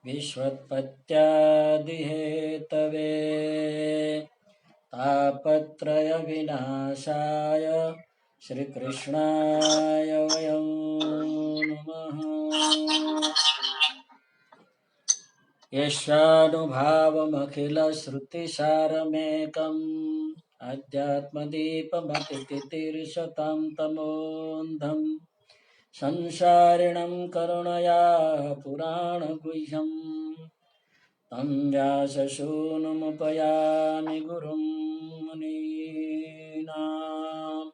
विश्वोत्पत्त्यादिहेतवे तापत्रयविनाशाय श्रीकृष्णाय वयं नमः। यस्यानुभावमखिलश्रुतिसारमेकम् अध्यात्मदीपमतितितीर्षतां तमोऽन्धम् संसारिणं करुणया पुराणगुह्यम् तं व्याससूनुमुपयामि गुरुं मुनीनाम्।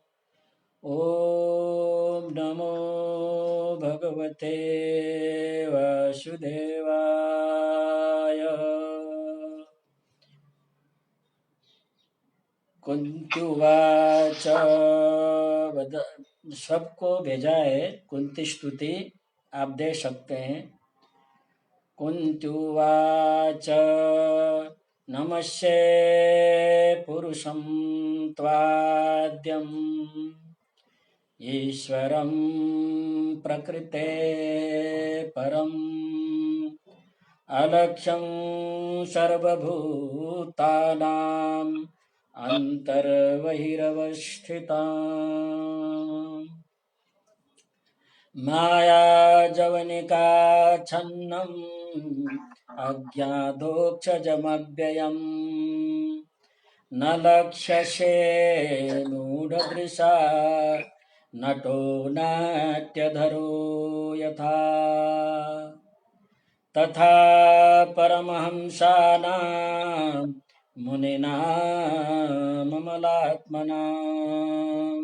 ॐ नमो भगवते वासुदेवाय। कुंती उवाच, सबको भेजा है कुंती स्तुति, आप दे सकते हैं। कुंती उवाच नमस्ये पुरुषं त्वाद्यम् ईश्वरं प्रकृते परम् अलक्ष्यं सर्वभूतानां अन्तर्बहिरवस्थिताम् मायाजवनिकाच्छन्नम् अज्ञातोऽक्षजमव्ययम् न लक्ष्यसे मूढदृशा नटो नाट्यधरो यथा तथा परमहंसानां मुनीनां ममलात्मनां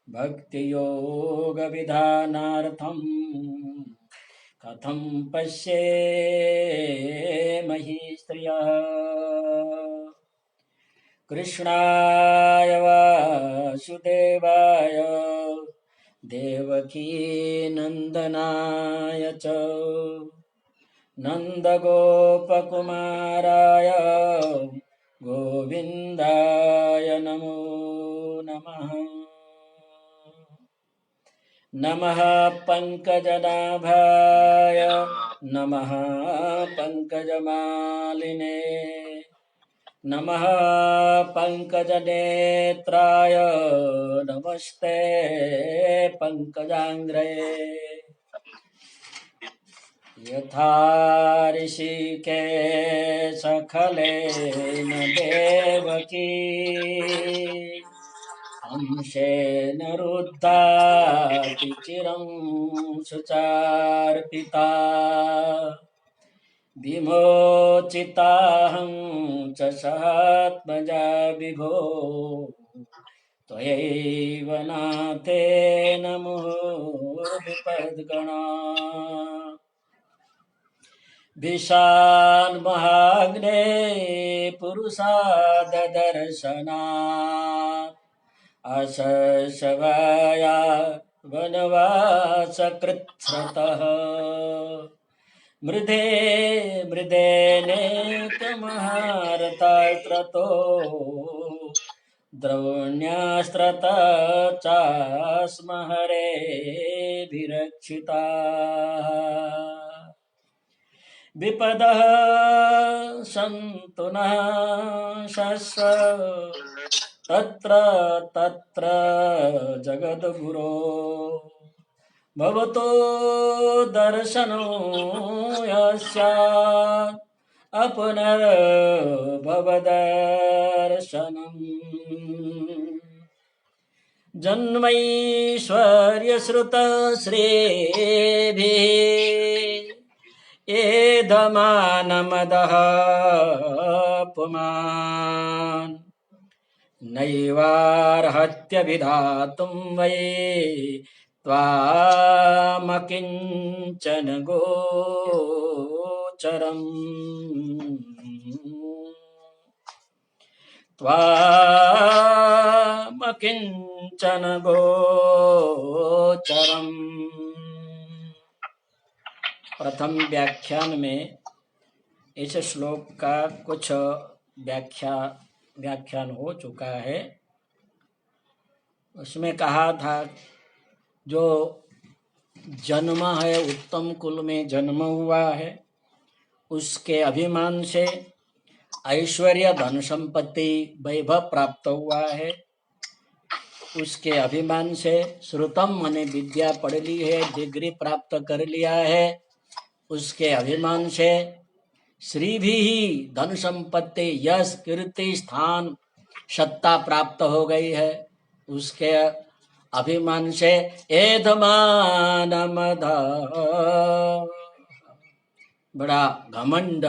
भक्तियोगविधानार्थं कथं पश्येमहि स्त्रियः। कृष्णाय वासुदेवाय देवकीनन्दनाय च नन्दगोपकुमाराय गोविन्दाय नमो नमः। नमः पङ्कजनाभाय नमः पङ्कजमालिने नमः पङ्कजनेत्राय नमस्ते पङ्कजाङ्घ्रये। यथा ऋषिकेशखलेन देवकी अंशेन रुद्धाति चिरं सुचार्पिता विमोचिताहं च सहात्मजा विभो त्वयैव नाथेन मुहुर्विपद्गणा। विशालमहाग्ने पुरुषाददर्शनात् अशशवाया वनवासकृच्छ्रतः मृदे मृदेनेकमहारथास्त्रतो द्रोण्यास्त्रता चास्महरेभिरक्षिताः विपदः सन्तु नः शश्व तत्र तत्र जगद्गुरो भवतो दर्शनो यस्यात् अपुनर्भवदर्शनम् जन्मैश्वर्यश्रुतश्रेभिः एधमानमदः पुमान् नैवार्हत्यभिधातुं वै त्वामकिञ्चन गोचरम् त्वामकिञ्चन गोचरम्। प्रथम व्याख्यान में इस श्लोक का कुछ व्याख्यान हो चुका है। उसमें कहा था जो जन्म है उत्तम कुल में जन्म हुआ है उसके अभिमान से ऐश्वर्य धन संपत्ति वैभव प्राप्त हुआ है। उसके अभिमान से श्रुतम माने विद्या पढ़ ली है, डिग्री प्राप्त कर लिया है। उसके अभिमान से श्री भी ही धन संपत्ति यश कीर्ति स्थान सत्ता प्राप्त हो गई है। उसके अभिमान से एधमानमदा बड़ा घमंड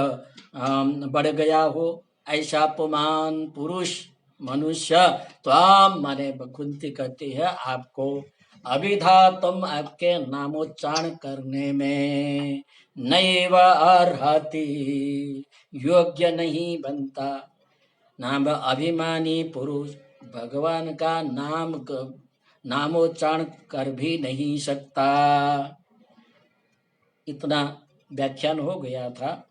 बढ़ गया हो, ऐसा पुमान पुरुष मनुष्य त्वाम माने कुंती कहती है आपको अभिधा तुम आपके नामोच्चारण करने में नैव अर्हति योग्य नहीं बनता। नाम अभिमानी पुरुष भगवान का नामोच्चारण कर भी नहीं सकता। इतना व्याख्यान हो गया था।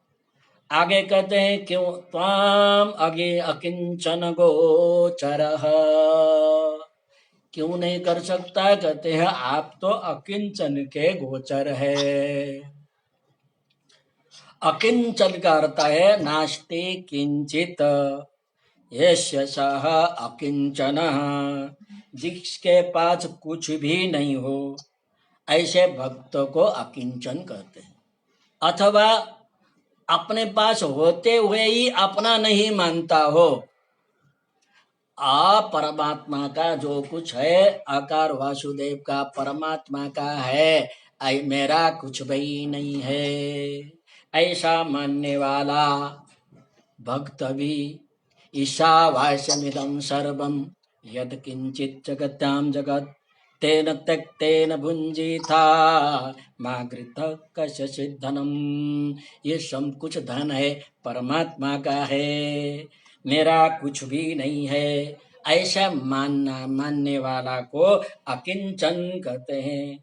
आगे कहते हैं क्यों त्वाम अगे अकिंचन गोचरः, क्यों नहीं कर सकता? कहते हैं आप तो अकिंचन के गोचर है। अकिंचन का अर्थ है नास्ति किंचित, यस्य सः अकिंचनः, जिसके पास कुछ भी नहीं हो, ऐसे भक्त को अकिंचन कहते हैं। अथवा अपने पास होते हुए ही अपना नहीं मानता हो। परमात्मा का जो कुछ है, आकार वासुदेव का परमात्मा का है, मेरा कुछ भी नहीं है, ऐसा मानने वाला भक्त भी ईशावास्यमिदं सर्वं यद किंचित जगत्याम जगत तेन त्यक्तेन भुंजीथा मागृत कश्चित् धनम, ये सब कुछ धन है परमात्मा का है, मेरा कुछ भी नहीं है, ऐसा मानने वाला को अकिंचन कहते हैं।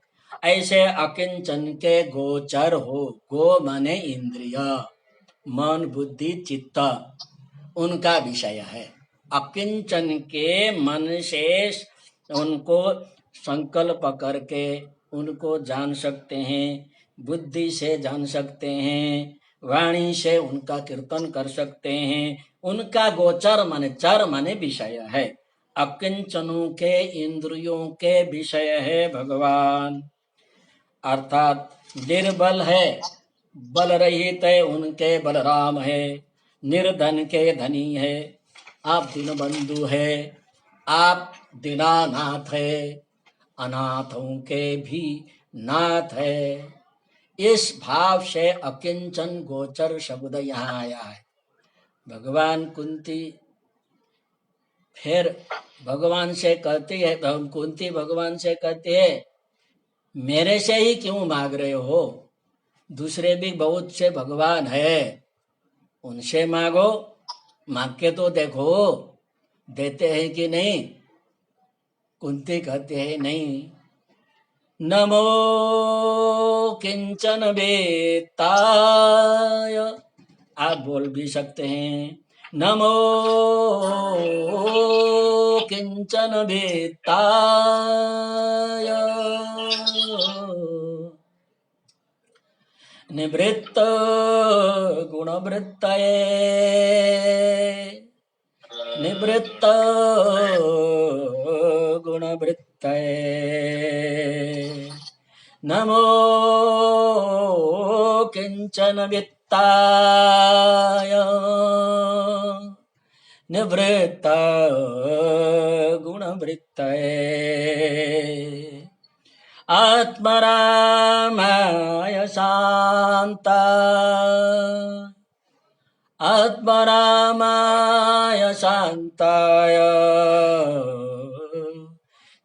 ऐसे अकिंचन के गोचर हो, गो माने इंद्रिय, मन बुद्धि चित्त उनका विषय है। अकिंचन के मन से उनको संकल्प करके उनको जान सकते हैं, बुद्धि से जान सकते हैं, वाणी से उनका कीर्तन कर सकते हैं, उनका गोचर माने चर माने विषय है। अकिंचनों के इंद्रियों के विषय है भगवान, अर्थात निर्बल है, बल रहित है उनके बलराम है, निर्धन के धनी है, आप दीनबंधु है, आप दीनानाथ है, अनाथों के भी नाथ है। इस भाव से अकिंचन गोचर शब्द यहाँ आया है। भगवान कुंती फिर भगवान से कहती है, कुंती भगवान से कहती है मेरे से ही क्यों मांग रहे हो, दूसरे भी बहुत से भगवान है, उनसे मांगो, मांग के तो देखो देते हैं कि नहीं। कुंती कहते हैं नहीं, नमो किंचन वेत्ताय, आप बोल भी सकते हैं नमो किंचन वेत्ताय निवृत्त गुणवृत्तये, निवृत्त गुणवृत्तये नमो किंचन वित्ताय निवृत्त गुणवृत्तये आत्मरामाय शांता, आत्मरामाय शांताय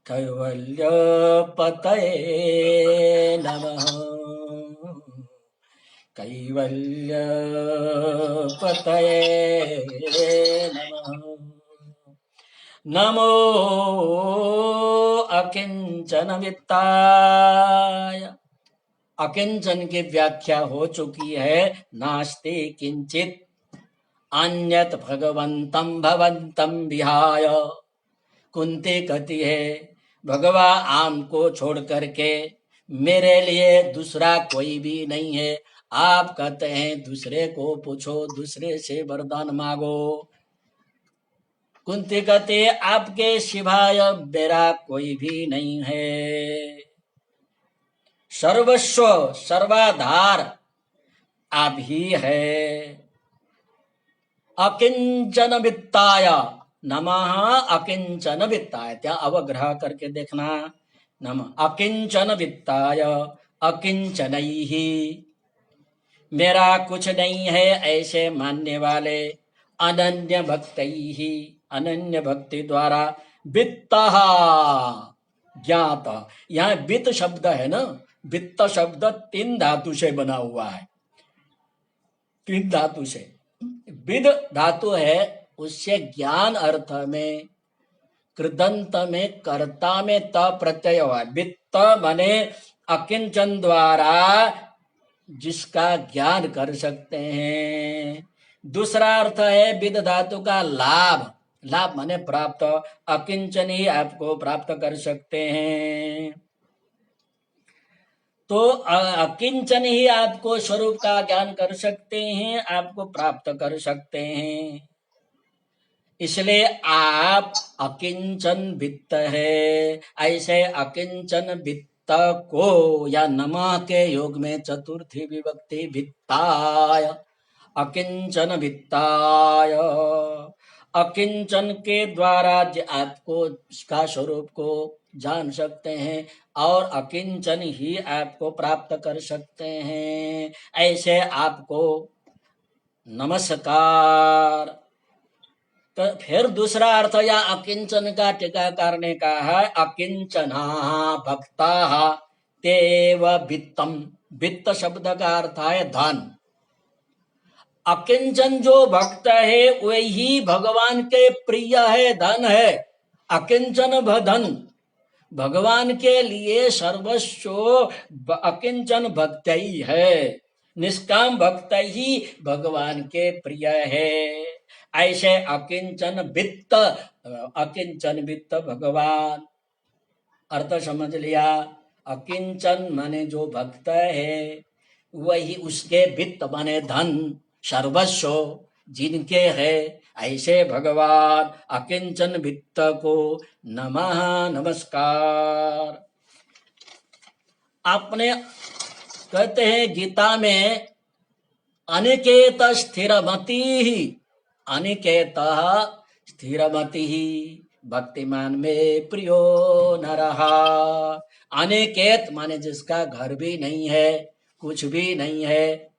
कैवल्यपतये नमः, कैवल्यपतये नमः। नमो अकिंचन वित्ताय, अकिंचन की व्याख्या हो चुकी है, नास्ति किंचित अन्यत भगवंतम भवंतम विहाय। कुंती कहती है भगवान आम को छोड़ करके मेरे लिए दूसरा कोई भी नहीं है, आप कहते हैं दूसरे को पूछो, दूसरे से वरदान मांगो। कुंती कहते आपके सिवाय मेरा कोई भी नहीं है, सर्वस्व सर्वाधार आप ही है। अकिंचन वित्ताय नमः, अकिंचन वित्ताय, त्या अवग्रह करके देखना। नमः अकिंचन वित्ताय, अकिंचनैः, मेरा कुछ नहीं है ऐसे मानने वाले, अनन्य भक्तैः, अनन्य भक्ति द्वारा, वित्तः ज्ञात। यहाँ वित्त शब्द है ना, वित्त शब्द 3 धातु से बना हुआ है, 3 धातु से। विद धातु है, उससे ज्ञान अर्थ में कृदंत में कर्ता में त प्रत्यय हुआ। वित्त माने अकिंचन द्वारा जिसका ज्ञान कर सकते हैं। दूसरा अर्थ है विद धातु का लाभ, लाभ माने प्राप्त, अकिंचन ही आपको प्राप्त कर सकते हैं। तो अकिंचन ही आपको स्वरूप का ज्ञान कर सकते हैं, आपको प्राप्त कर सकते हैं। इसलिए आप अकिंचन वित्त है। ऐसे अकिंचन वित्त को या नमः के योग में चतुर्थी विभक्ति वित्ताय, अकिंचन वित्ताय। अकिंचन के द्वारा आपको इसका स्वरूप को जान सकते हैं और अकिंचन ही आपको प्राप्त कर सकते हैं। ऐसे आपको नमस्कार। तो फिर दूसरा अर्थ या अकिंचन का टीकाकार ने कहा है, अकिंचना भक्ता तेव वित्तम। वित्त शब्द का अर्थ है धन। अकिंचन जो भक्त है वही भगवान के प्रिय है, धन है। अकिंचन धन भगवान के लिए सर्वस्व अकिंचन भक्त ही है, निष्काम भक्त ही भगवान के प्रिय है। ऐसे अकिंचन वित्त, अकिंचन वित्त भगवान। अर्थ समझ लिया। अकिंचन माने जो भक्त है वही उसके वित्त माने धन, सर्वस्व जिनके है, ऐसे भगवान अकिंचन वित्त को नमः नमस्कार। आपने कहते हैं गीता में अनिकेत स्थिरमति ही, अनिकेत स्थिरमति ही भक्तिमान में प्रियो नरहा। अनिकेत माने जिसका घर भी नहीं है, कुछ भी नहीं है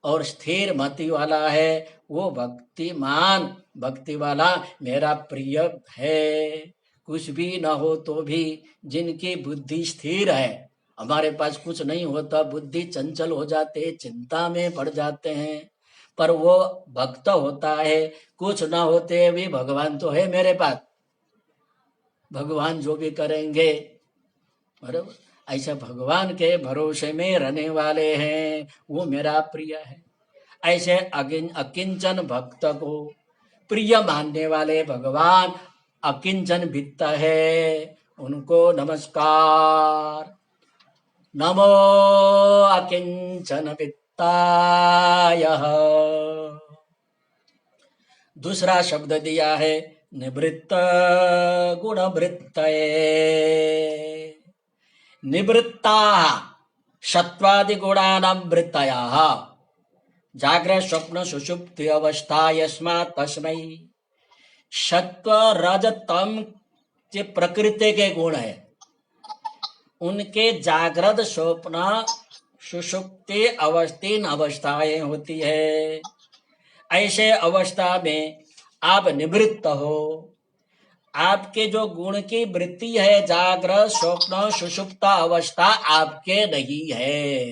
और स्थिर मति वाला है, वो भक्तिमान भक्ति वाला मेरा प्रिय है। कुछ भी न हो तो भी जिनकी बुद्धि स्थिर है, हमारे पास कुछ नहीं होता बुद्धि चंचल हो जाते, चिंता में पड़ जाते हैं, पर वो भक्त होता है। कुछ ना होते भी भगवान तो है मेरे पास, भगवान जो भी करेंगे, बराबर। ऐसा भगवान के भरोसे में रहने वाले हैं, वो मेरा प्रिय है। ऐसे अकिंचन भक्त को प्रिय मानने वाले भगवान अकिंचन वित्त है, उनको नमस्कार। नमो अकिंचन वित्ताय। दूसरा शब्द दिया है निवृत्त गुणवृत्तये। निवृत्ता सत्वादि गुणानां वृत्तयः, जागृत स्वप्न सुषुप्ति अवस्था यस्मात् तस्मै। सत्व रज तम के प्रकृति के गुण है, उनके जागृत स्वप्न सुषुप्ति तीन अवस्थाएं होती है। ऐसे अवस्था में आप निवृत्त हो, आपके जो गुण की वृत्ति है जागृत स्वप्न सुषुप्त अवस्था आपके नहीं है,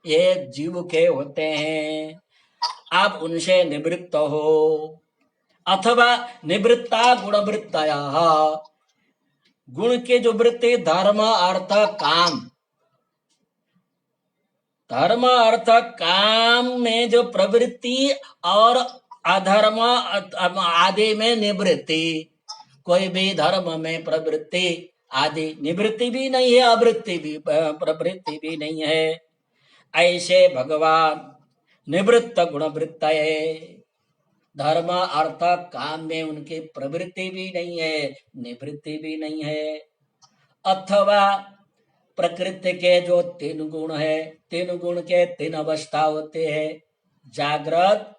ये जीव के होते हैं, आप उनसे निवृत्त हो। अथवा निवृत्ता गुणवृत्तया, गुण के जो वृत्ति धर्म अर्थ काम, धर्म अर्थ काम में जो प्रवृत्ति और अधर्म आदि में निवृत्ति, कोई भी धर्म में प्रवृत्ति आदि निवृत्ति भी नहीं है, अवृत्ति भी प्रवृत्ति भी नहीं है। ऐसे भगवान निवृत्त गुणवृत्तये। धर्म अर्थ काम में उनकी प्रवृत्ति भी नहीं है, निवृत्ति भी नहीं है। अथवा प्रकृति के जो तीन गुण है, तीन गुण के तीन अवस्था होते हैं, जागृत,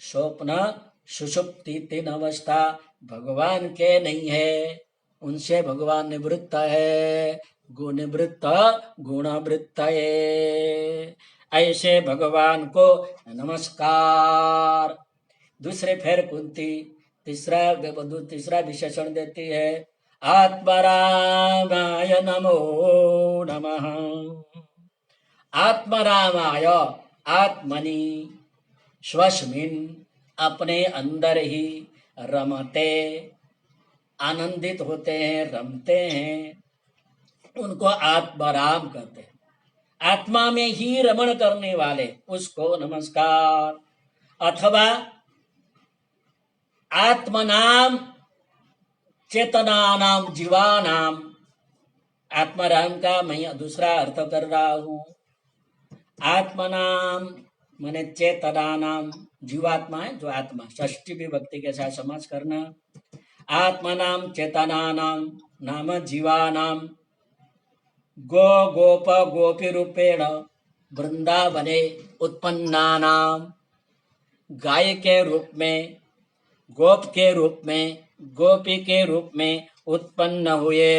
स्वप्न, सुषुप्ति, तीन अवस्था भगवान के नहीं है, उनसे भगवान निवृत्त है। गुणवृत्त गुणवृत्त ऐसे भगवान को नमस्कार। दूसरे फेर कुंती तीसरा विशेषण देती है, आत्मरामाय नमो नमः। आत्मरामाय, आत्मनि, स्वस्मिन्, अपने अंदर ही, रमते, आनंदित होते हैं, रमते हैं, उनको आत्मराम कहते हैं। आत्मा में ही रमण करने वाले उसको नमस्कार। अथवा आत्मनाम चेतनानाम जीवानाम, आत्मराम का मैं दूसरा अर्थ कर रहा हूं। आत्मनाम माने चेतनानाम, जीवात्मा है जो आत्मा, षष्ठी विभक्ति के साथ समास करना। आत्मनाम चेतनानाम नाम जीवानाम, गो गोप गोपी रूपेण वृंदावने उत्पन्नानाम, गाय के रूप में, गोप के रूप में, गोपी के रूप में उत्पन्न हुए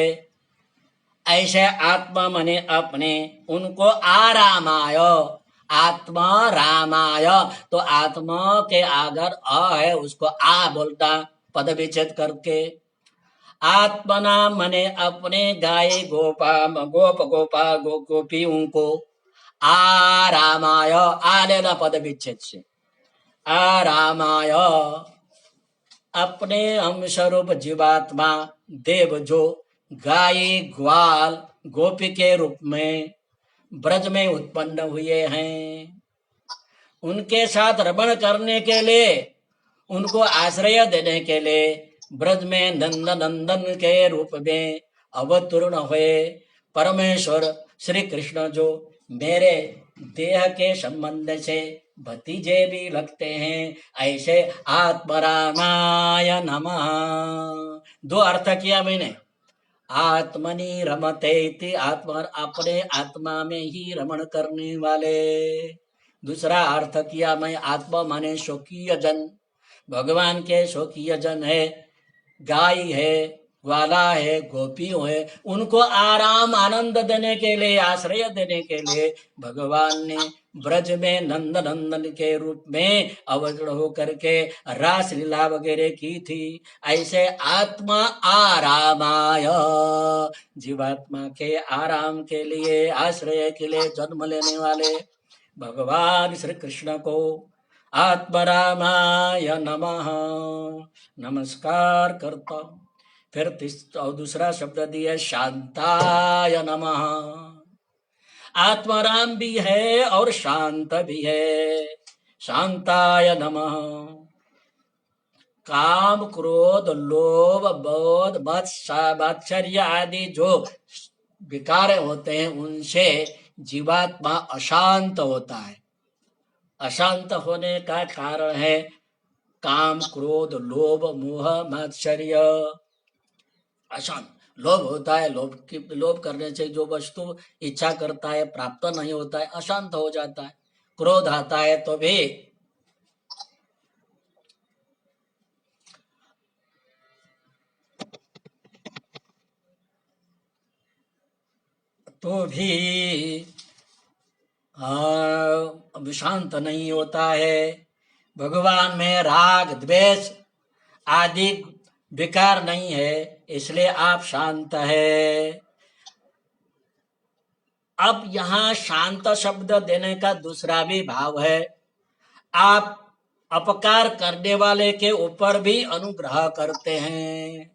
ऐसे आत्मा मने अपने, उनको आरामाय, आत्मा रामाय, तो आत्मा के अगर अ है उसको आ बोलता पद विच्छेद करके। आत्मना मने अपने गाय गोपा गोप गोपा गोपी उनको, आरामाय, आ लेना पद विच्छेद से, आरामाय अपने अंशरूप जीवात्मा देव जो गाय ग्वाल गोपी के रूप में ब्रज में उत्पन्न हुए हैं, उनके साथ रमण करने के लिए, उनको आश्रय देने के लिए ब्रज में नंद नंदन के रूप में अवतरण हुए परमेश्वर श्री कृष्ण, जो मेरे देह के संबंध से भतीजे भी लगते हैं, ऐसे आत्मरामाय नमः। दो अर्थ किया मैंने। आत्मनि रमते इति, आत्मा अपने आत्मा में ही रमण करने वाले। दूसरा अर्थ किया मैं, आत्मा माने स्वकीय जन, भगवान के स्वकीय जन है, गाय है, ग्वाला है, गोपी है, उनको आराम आनंद देने के लिए, आश्रय देने के लिए भगवान ने ब्रज में नंद नंदन के रूप में अवतरण होकर के रास लीला वगैरह की थी। ऐसे आत्मा आरामाय, जीवात्मा के आराम के लिए, आश्रय के लिए जन्म लेने वाले भगवान श्री कृष्ण को आत्मरामाय नमः नमस्कार करता हूं। फिर दूसरा शब्द दिया शांताय नमः। आत्माराम भी है और शांत भी है। शांताय नमः। काम क्रोध लोभ बोध मात्सर्य आदि जो विकार होते हैं उनसे जीवात्मा अशांत होता है। अशांत होने का कारण है काम क्रोध लोभ मोह मात्सर्य। अशांत लोभ होता है, लोभ करने से जो वस्तु इच्छा करता है प्राप्त नहीं होता है, अशांत हो जाता है। क्रोध आता है तो भी शांत नहीं होता है। भगवान में राग द्वेष आदि विकार नहीं है, इसलिए आप शांत है। अब यहाँ शांत शब्द देने का दूसरा भी भाव है, आप अपकार करने वाले के ऊपर भी अनुग्रह करते हैं।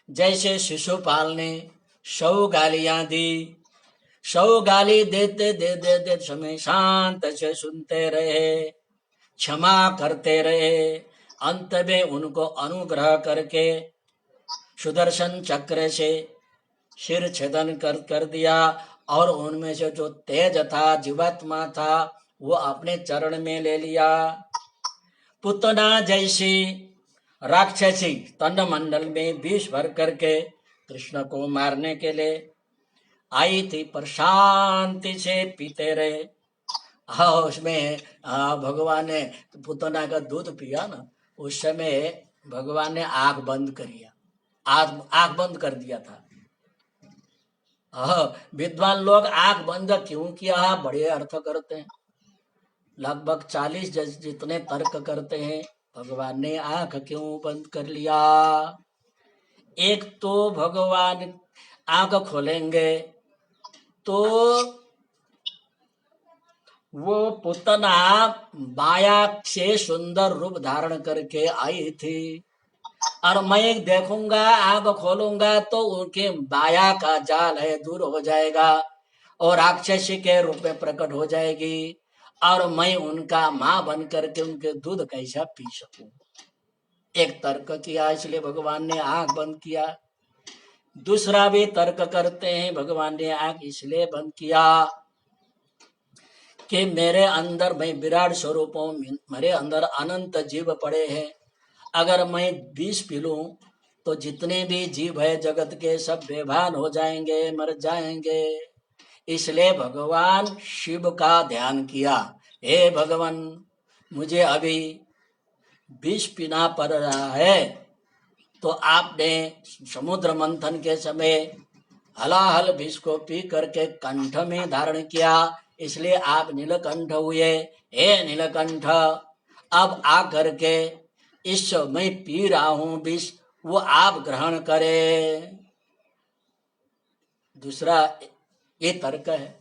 जैसे शिशुपाल ने 100 गालियां दी, 100 गाली देते दे समय शांत से सुनते रहे, क्षमा करते रहे। अंत में उनको अनुग्रह करके सुदर्शन चक्र से सिर छेदन कर दिया और उनमें से जो तेज था, जीवात्मा था, वो अपने चरण में ले लिया। पुतना जैसी राक्षसी तन मंडल में विष भर करके कृष्ण को मारने के लिए आई थी, पर शांति से पीते रहे। हाँ, उसमें भगवान ने पुतना का दूध पिया ना, उस समय भगवान ने आंख बंद करिया, आंख बंद कर दिया था। विद्वान लोग आंख बंद क्यों किया, बड़े अर्थ करते हैं, लगभग 40 जितने तर्क करते हैं। भगवान ने आंख क्यों बंद कर लिया? एक तो भगवान आंख खोलेंगे तो वो पुतना माया से सुंदर रूप धारण करके आई थी, और मैं देखूंगा, आंख खोलूंगा तो उनके माया का जाल है दूर हो जाएगा और राक्षसी के रूप में प्रकट हो जाएगी, और मैं उनका मां बन करके उनके दूध कैसा पी सकूं। एक तर्क किया, इसलिए भगवान ने आंख बंद किया। दूसरा भी तर्क करते हैं, भगवान ने आंख इसलिए बंद किया कि मेरे अंदर, मैं विराट स्वरूप हूं, मेरे अंदर अनंत जीव पड़े हैं। अगर मैं विष पी लूं तो जितने भी जीव है जगत के सब बेभान हो जाएंगे, मर जाएंगे। इसलिए भगवान शिव का ध्यान किया, हे भगवान, मुझे अभी विष पीना पड़ रहा है। तो आपने समुद्र मंथन के समय हलाहल विष को पी करके कंठ में धारण किया, इसलिए आप नीलकंठ हुए। हे नीलकंठ, अब आ करके इस मैं पी रहा हूं विष, वो आप ग्रहण करें। दूसरा ये तर्क है,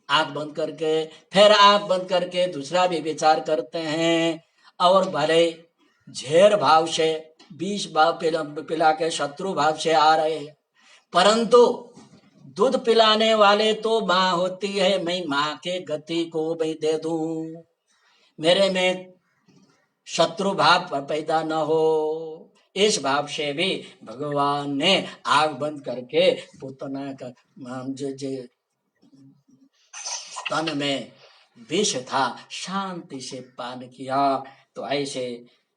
आंख बंद करके, फिर आंख बंद करके दूसरा भी विचार करते हैं, और भले झेर भाव से 20 भाव पिला के शत्रु भाव से आ रहे हैं, परंतु दूध पिलाने वाले तो माँ होती है, मैं माँ के गति को मैं दे दूं, मेरे में शत्रु भाव पैदा न हो, इस भाव से भी भगवान ने आग बंद करके पुतना का तन में विष था शांति से पान किया। तो ऐसे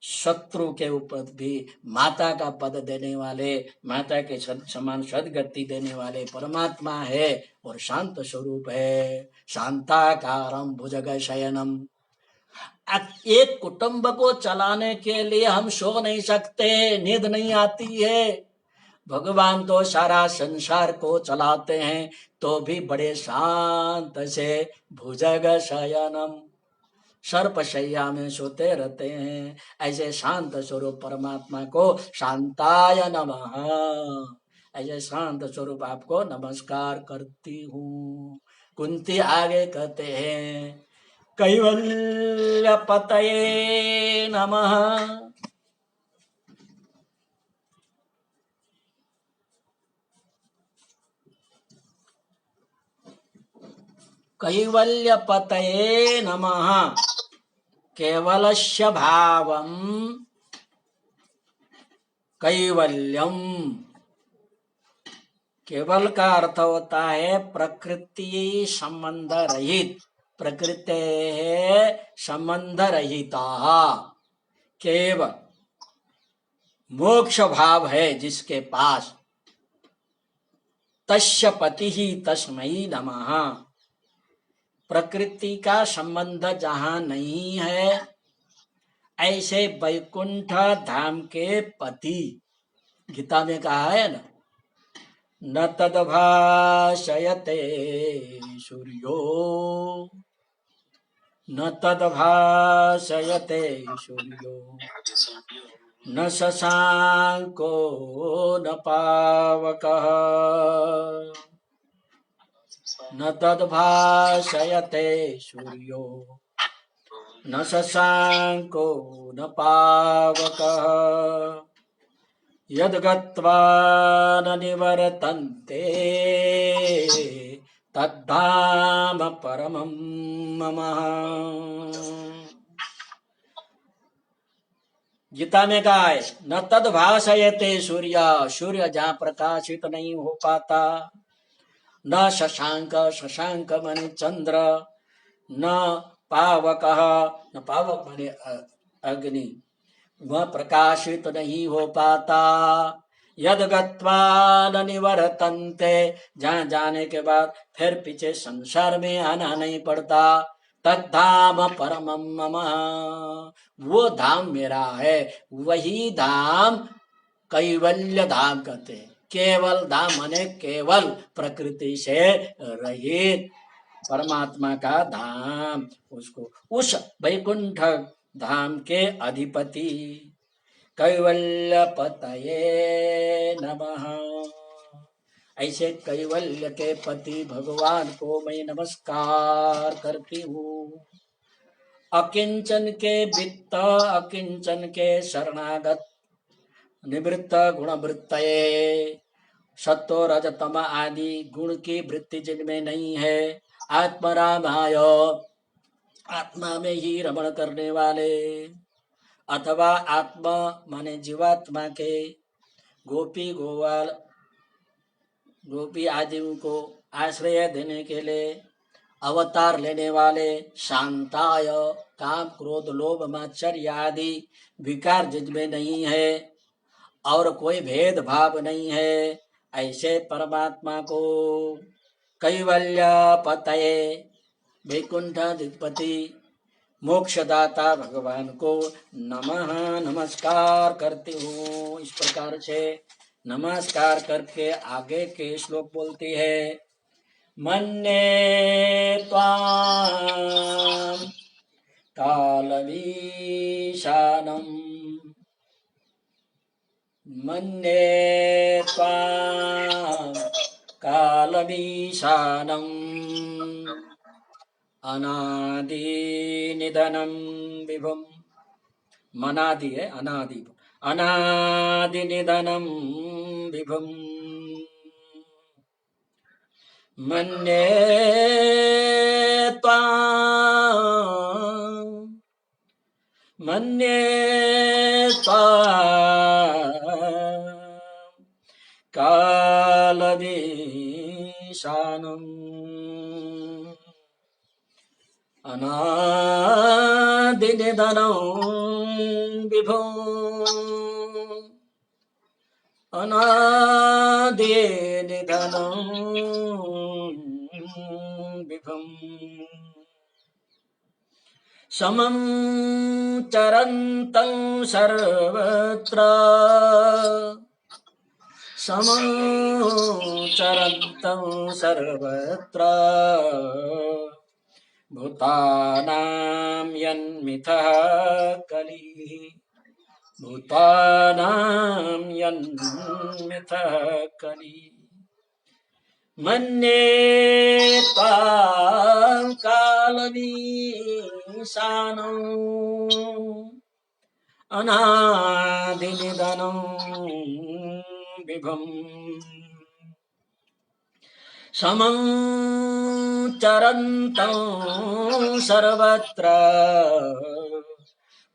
शत्रु के ऊपर भी माता का पद देने वाले, माता के समान सदगति देने वाले परमात्मा है और शांत स्वरूप है। शांताकारम भुजग शयनम। एक कुटुंब को चलाने के लिए हम सो नहीं सकते, नींद नहीं आती है। भगवान तो सारा संसार को चलाते हैं, तो भी बड़े शांत से भुजग शयनम, सर्पशैया में सोते रहते हैं। ऐसे शांत स्वरूप परमात्मा को शांताय नमः, ऐसे शांत स्वरूप आपको नमस्कार करती हूँ। कुंती आगे कहते हैं, कैवल्य पतये नमः। कैवल्य पतये नमः। केवलस्य भावम कैवल्यम। केवल का अर्थ होता है प्रकृति संबंध रहित, प्रकृति संबंध रहिता। केवल मोक्ष भाव है जिसके पास, तस्य पति ही तस्मै नमः। प्रकृति का संबंध जहां नहीं है, ऐसे वैकुंठ धाम के पति, गीता में कहा है ना, न तद्भाषयते सूर्यो न तद्भाषयते सूर्यो न शशांको न पावकः न तद्भाषयते सूर्यो न शशांको न पावकः यद् गत्वा न निवर्तन्ते तद्धाम परमं मम। गीता में कहा है, न तद भाषयते सूर्य, सूर्य जहाँ प्रकाशित नहीं हो पाता, न शशांक, शशांक माने चंद्र, न पावकः, न पावक माने अग्नि, वह प्रकाशित नहीं हो पाता। यद गत्वा न निवर्तन्ते, जहाँ जाने के बाद फिर पीछे संसार में आना नहीं पड़ता। तद्धाम परमं मम, वो धाम मेरा है, वही धाम कैवल्य धाम कहते हैं। केवल धाम माने केवल प्रकृति से रहित परमात्मा का धाम, उसको उस वैकुंठ धाम के अधिपति कैवल्य पतये नमः। ऐसे कैवल्य के पति भगवान को मैं नमस्कार करती हूँ। अकिंचन के वित्त, अकिंचन के शरणागत, निवृत्त गुण वृत्तये, सत्व रज तम आदि गुण की वृत्ति जिनमें नहीं है। आत्मरामाय, आत्मा में ही रमण करने वाले, अथवा आत्मा माने जीवात्मा के गोपी गोवाल गोपी आदियों को आश्रय देने के लिए अवतार लेने वाले, शांताय, काम क्रोध लोभ मात्सर्य आदि विकार जिनमें नहीं है और कोई भेद भाव नहीं है, ऐसे परमात्मा को कैवल्य पतये वैकुंठाधिपति मोक्षदाता भगवान को नमः नमस्कार करती हूँ। इस प्रकार से नमस्कार करके आगे के श्लोक बोलती है। मन्ये त्वां कालवीशानम्, मन्ये त्वां कालवीशानम्, अनादिनिधनं विभुम्, मनादि है अनादि, अनादिनिधनं विभुम्। मन्ये त्वां, मन्ये त्वां कालवीशानम्, अनादिनिधनं विभुम्, अनादिनिधनं विभुम्। समं चरन्तं सर्वत्र, समं चरन्तं सर्वत्र, भूतानां यन्मिथः कलिः, भूतानां यन्मिथः कलिः। मन्ये त्वां कालवीशानम्, अनादिनिधनं विभुम्। समं चरन्तं सर्वत्र,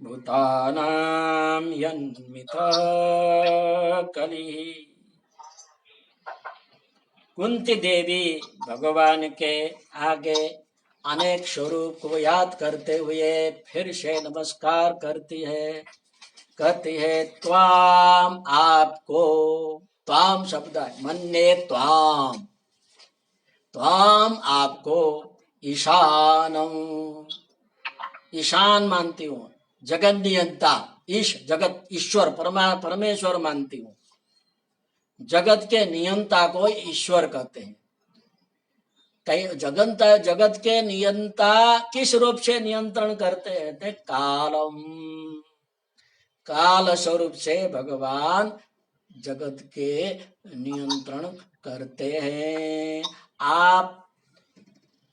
भूतानां यन्मिथः कलिः। कुंती देवी भगवान के आगे अनेक स्वरूप को याद करते हुए फिर से नमस्कार करती है। कहती है त्वाम, आपको, त्वाम शब्द है, मन्ये त्वाम, त्वाम आपको, ईशानम, ईशान मानती हूँ, जगत नियंता, ईश जगत ईश्वर परमेश्वर मानती हूँ। जगत के नियंता को ईश्वर कहते हैं। कई जगत के नियंता किस रूप से नियंत्रण करते हैं? कालम, काल स्वरूप से भगवान जगत के नियंत्रण करते हैं। आप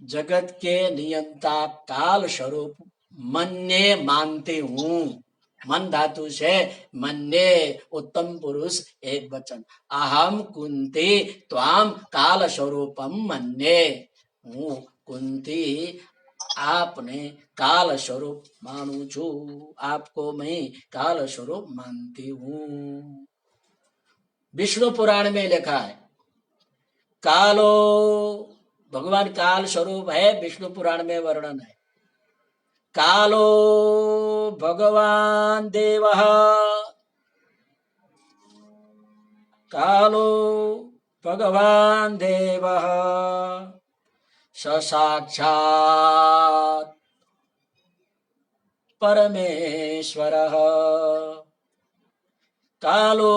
जगत के नियंता काल स्वरूप मन्ये मानते हूँ। मन धातु से मन्ये उत्तम पुरुष एक वचन। अहम कुंती त्वाम काल स्वरूपम मन्ये, हूँ कुंती आपने काल स्वरूप मानू छू, आपको मैं काल स्वरूप मानती हूँ। विष्णु पुराण में लिखा है कालो, भगवान काल स्वरूप है, विष्णु पुराण में वर्णन है। कालो भगवान देवः कालो भगवान देवः स साक्षात् परमेश्वरः कालो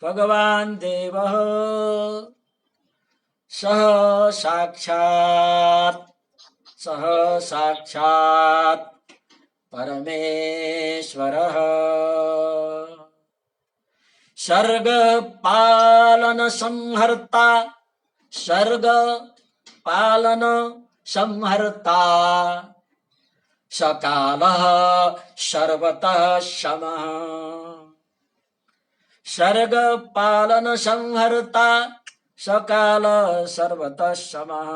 भगवान देवः सः साक्षात् परमेश्वरः सर्ग पालन संहर्ता सर्ग पालन संहर्ता सकालः सर्वतः समः सर्ग पालन संहर्ता सकाल सर्वतः समः।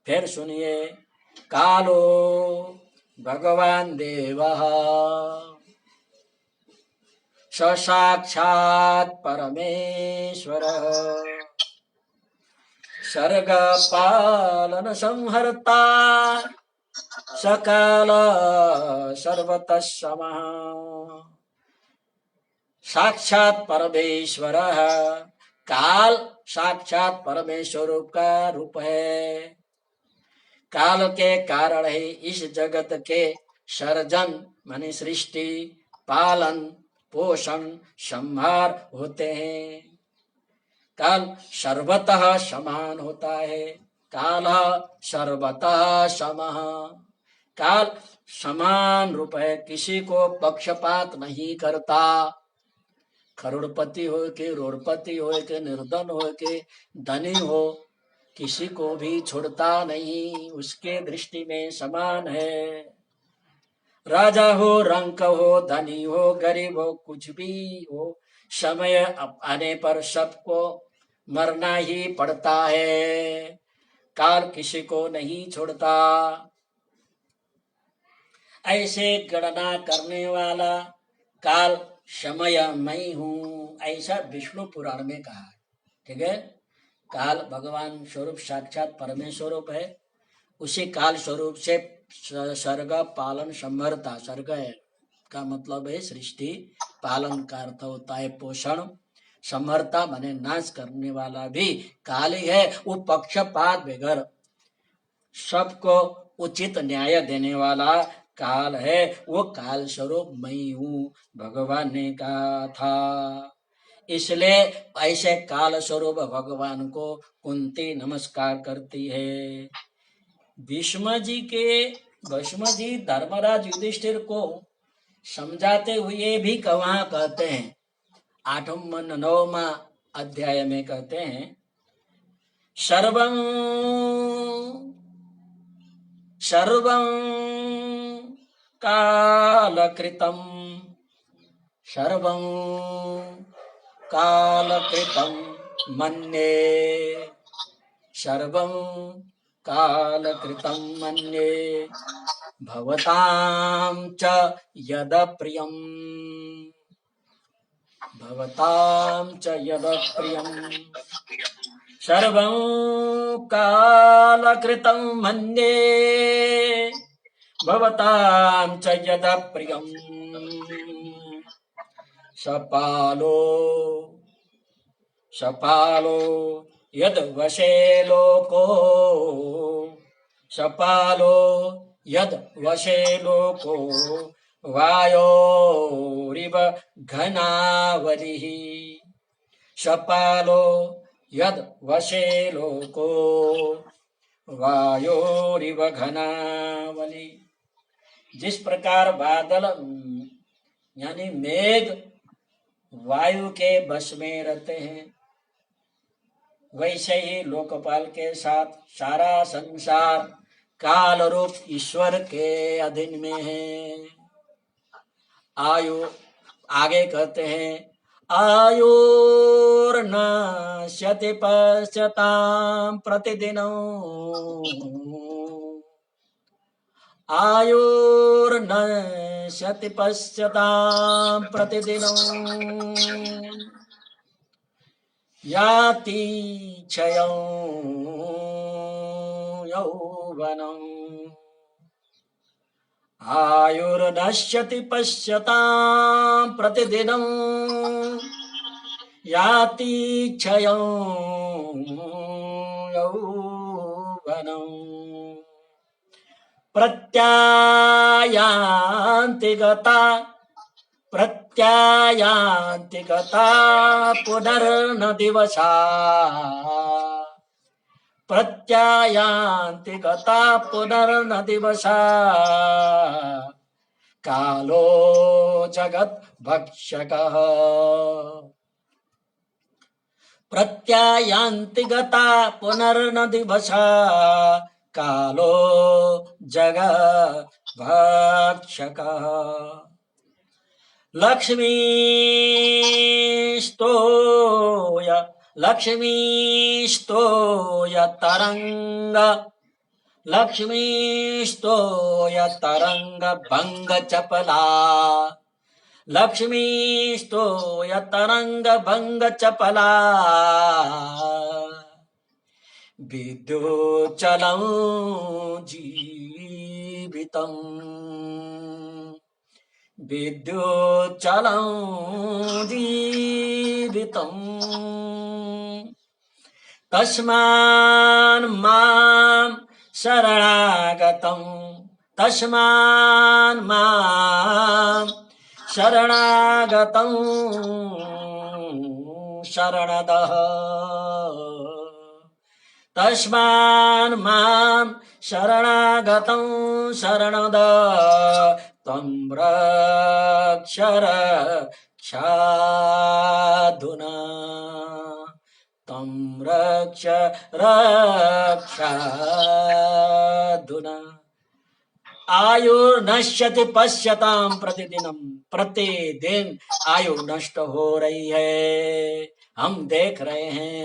फिर सुनिए, कालो भगवान देवः स साक्षात् परमेश्वरः सर्ग पालन संहर्ता सकाल सर्वतः समः साक्षात परमेश्वरः। काल साक्षात परमेश्वर का रूप है। काल के कारण ही इस जगत के सर्जन माने सृष्टि, पालन, पोषण, संहार होते हैं। काल सर्वतः समान होता है। काल सर्वतः समः। काल समान रूप है, किसी को पक्षपात नहीं करता। करोड़पति हो के रोड़पति हो के निर्धन हो के धनी हो, किसी को भी छोड़ता नहीं, उसके दृष्टि में समान है। राजा हो, रंक हो, धनी हो, गरीब हो, कुछ भी हो, समय आने पर सबको मरना ही पड़ता है। काल किसी को नहीं छोड़ता। ऐसे गणना करने वाला काल समय मैं हूँ, ऐसा विष्णु पुराण में कहा है। ठीक है, काल भगवान स्वरूप साक्षात परमेश्वर स्वरूप है। उसी काल स्वरूप से सर्ग पालन संहर्ता, सर्ग का मतलब है सृष्टि, पालन का अर्थ होता है पोषण, संहर्ता माने नाश करने वाला भी काल ही है। वो पक्षपात बगैर सबको उचित न्याय देने वाला काल है। वो काल स्वरूप मैं हूँ, भगवान ने कहा था। इसलिए ऐसे काल स्वरूप भगवान को कुंती नमस्कार करती है। भीष्म जी धर्मराज युधिष्ठिर को समझाते हुए भी वहां कहते हैं, 8वां 9वां अध्याय में कहते हैं, सर्वं सर्वं कालकृतं सर्वं कालकृतं मन्ये सर्वं कालकृतं मन्ये भवतां च यद प्रियं भवतां च यद प्रियं सर्वं कालकृतं मन्ये भवतां च यद प्रियं सपालो यद वशे लोको सपालो यद वशे लोको वायोरिव घनावलिः सपालो यद वशे लोको वायोरिव घनावली। जिस प्रकार बादल यानी मेघ वायु के बस में रहते हैं, वैसे ही लोकपाल के साथ सारा संसार काल रूप ईश्वर के अधीन में है। आयु आगे कहते हैं, आयुर्नाश्यति पश्यतां प्रतिदिनं आयुर्नश्यति पश्यतां प्रतिदिनं याति क्षयं यौवनम् आयुर्नश्यति पश्यतां प्रतिदिनं याति क्षयं यौवनम् प्रत्यायान्ति गता प्रत्यायान्ति गता पुनर्न दिवसा प्रत्यायान्ति गता पुनर्न दिवसा कालो जगत् भक्षकः प्रत्यायान्ति गता पुनर्न दिवसा कालो जगत् भक्षकः लक्ष्मीस्तोय लक्ष्मीस्तोय तरंग लक्ष्मीस्तोय तरंग भंग चपला लक्ष्मीस्तोय तरंग भंग चपला विद्युच्चलं जीवितम् विद्युच्चलं जीवितम् तस्मान् मां शरणागतं तस्मान् मां शरणागतं शरणदः तस्मान् मां शरणागतं शरणदः त्वं रक्ष रक्षाधुना त्वं रक्ष रक्षाधुना आयुर्नश्यति पश्यतां प्रतिदिनम प्रतिदिन आयु नष्ट हो रही है हम देख रहे हैं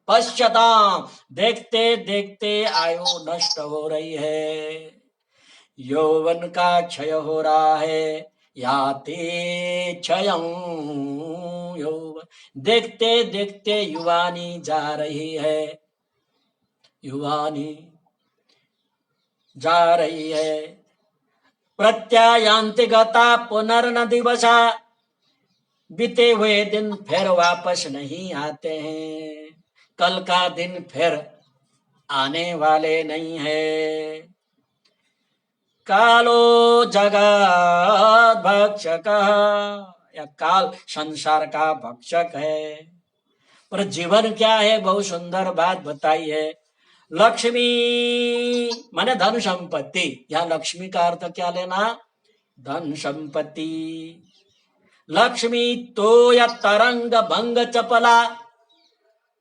पश्यताम देखते देखते आयु नष्ट हो रही है यौवन का क्षय हो रहा है याति क्षयं यौवन देखते देखते युवानी जा रही है युवानी जा रही है प्रत्यायान्ति गता पुनर्न दिवसा बीते हुए दिन फिर वापस नहीं आते हैं कल का दिन फिर आने वाले नहीं है कालो जगत भक्षक या काल संसार का भक्षक है पर जीवन क्या है बहुत सुंदर बात बताई है लक्ष्मी माने धन संपत्ति यहाँ लक्ष्मी का अर्थ क्या लेना धन संपत्ति लक्ष्मी तोय तरंग भंग चपला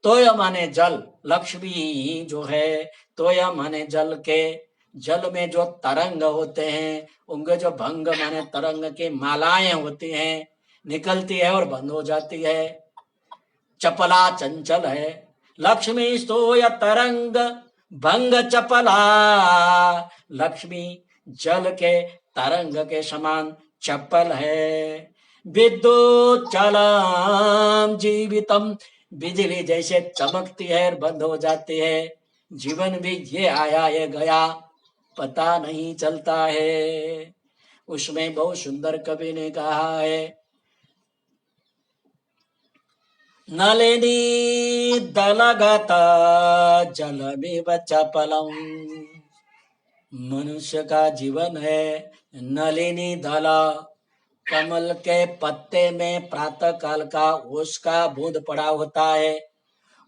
तोय माने जल लक्ष्मी जो है तोय माने जल के जल में जो तरंग होते हैं उनके जो भंग माने तरंग की मालाएं होती हैं निकलती है और बंद हो जाती है चपला चंचल है लक्ष्मी स्तोय तरंग भंग चपला लक्ष्मी जल के तरंग के समान चपल है विद्युत चलम जीवितम बिजली जैसे चमकती है और बंद हो जाती है जीवन भी ये आया ये गया पता नहीं चलता है उसमें बहुत सुंदर कवि ने कहा है नलिनी दलगत जलमिव चपलम मनुष्य का जीवन है नलिनी दल कमल के पत्ते में प्रातः काल का ओस का बूंद पड़ा होता है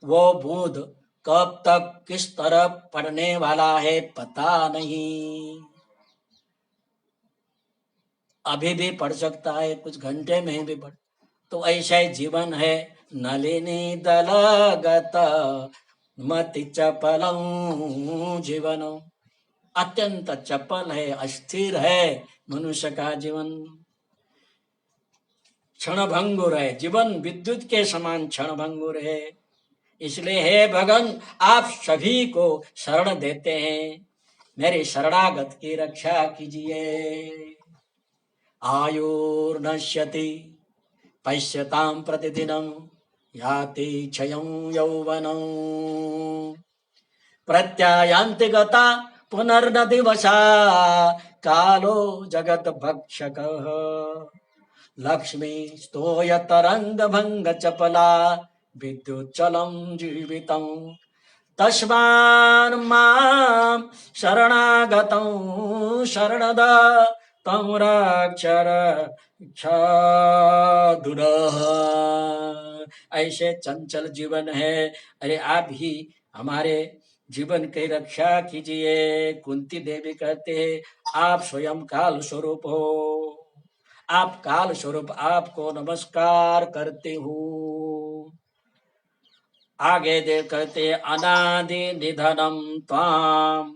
वो बूंद कब तक किस तरह पड़ने वाला है पता नहीं अभी भी पढ़ सकता है कुछ घंटे में भी पढ़ तो ऐसा ही जीवन है नलिनी दलगत मति चपलं जीवन अत्यंत चपल है अस्थिर है मनुष्य का जीवन क्षणभंगुर है जीवन विद्युत के समान क्षणभंगुर है इसलिए हे भगवान आप सभी को शरण देते हैं मेरे शरणागत की रक्षा कीजिए आयुर्नश्यति पश्यतां प्रतिदिनं याति क्षयं यौवनं प्रत्यायान्ति गता पुनर्न दिवसा कालो जगत भक्षकः लक्ष्मी स्तोय तरंग भंग चपला विद्युच्चलं जीवितं तस्मान् मां शरणागतं शरणद तं रक्ष रक्षाधुनः। ऐसे चंचल जीवन है, अरे आप ही हमारे जीवन की रक्षा कीजिए। कुंती देवी कहते हैं आप स्वयं काल स्वरूप हो, आप काल स्वरूप, आपको नमस्कार करते हूँ। आगे देव कहते अनादि निधनम त्वाम,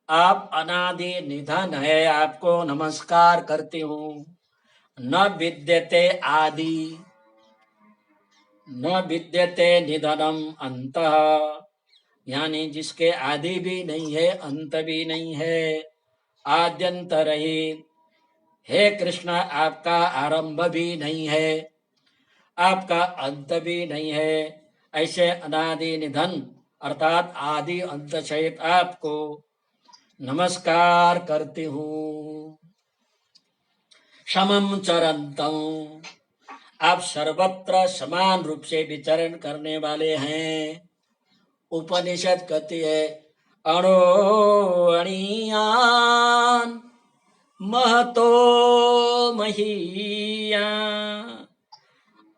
आप अनादि निधन है, आपको नमस्कार करती हूँ। न विद्यते आदि न विद्यते निधनम अंतः, यानी जिसके आदि भी नहीं है अंत भी नहीं है, आद्यंत रहित। हे कृष्ण आपका आरंभ भी नहीं है, आपका अंत भी नहीं है। ऐसे अनादि निधन अर्थात आदि अंत सहित आपको नमस्कार करती हूँ। समम चरंतम, आप सर्वत्र समान रूप से विचरण करने वाले हैं। उपनिषद कहती है अणो अणियान महतो महीया,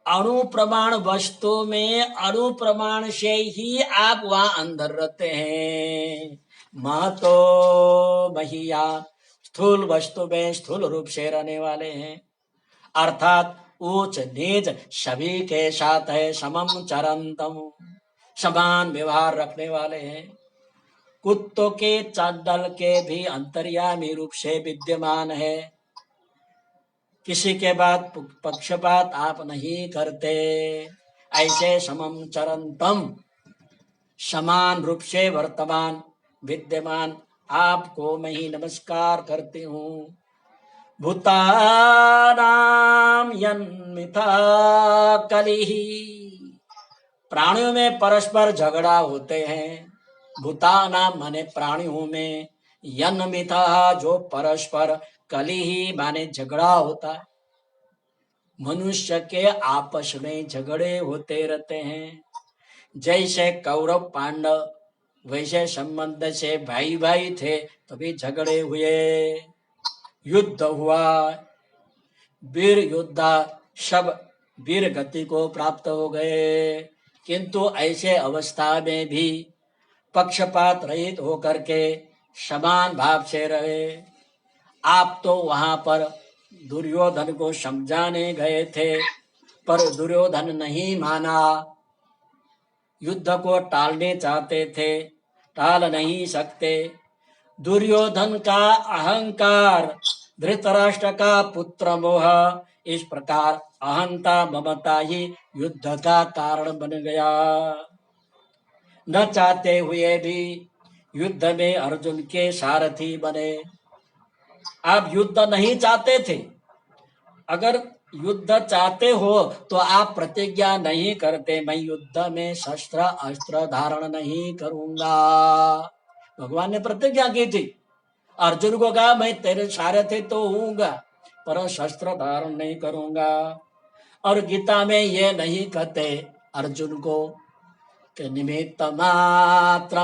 अणु प्रमाण वस्तु में अणु प्रमाण से ही आप वहां अंदर रहते हैं। महतो महिया, स्थूल वस्तु में स्थूल रूप से रहने वाले हैं, अर्थात ऊंच नीच सभी के साथ है। समम चरंतम, समान व्यवहार रखने वाले हैं। कुत्तों के चांडल के भी अंतर्यामी रूप से विद्यमान है, किसी के बाद पक्षपात आप नहीं करते। ऐसे समम चरंतम, समान रूप से वर्तमान विद्यमान आपको मैं ही नमस्कार करती हूँ। भूतानाम यन्मिथा कलिः, प्राणियों में परस्पर झगड़ा होते हैं। भूतानाम माने प्राणियों में, यन्मिथा जो परस्पर, कलिः माने झगड़ा होता है। मनुष्य के आपस में झगड़े होते रहते हैं। जैसे कौरव पांडव वैसे संबंध से भाई भाई थे, तभी झगड़े हुए, युद्ध हुआ, वीर योद्धा सब वीर गति को प्राप्त हो गए। किंतु ऐसे अवस्था में भी पक्षपात रहित होकर के समान भाव से रहे। आप तो वहां पर दुर्योधन को समझाने गए थे, पर दुर्योधन नहीं माना, युद्ध को टालने चाहते थे, टाल नहीं सकते। दुर्योधन का अहंकार, धृतराष्ट्र का पुत्र मोह, इस प्रकार अहंता ममता ही युद्ध का कारण बन गया। न चाहते हुए भी युद्ध में अर्जुन के सारथी बने। आप युद्ध नहीं चाहते थे, अगर युद्ध चाहते हो तो आप प्रतिज्ञा नहीं करते, मैं युद्ध में शस्त्र अस्त्र धारण नहीं करूंगा। भगवान ने प्रतिज्ञा की थी, अर्जुन को कहा मैं तेरे सारथी तो हूँगा, पर शस्त्र धारण नहीं करूंगा। और गीता में ये नहीं कहते अर्जुन को कि निमित्त मात्र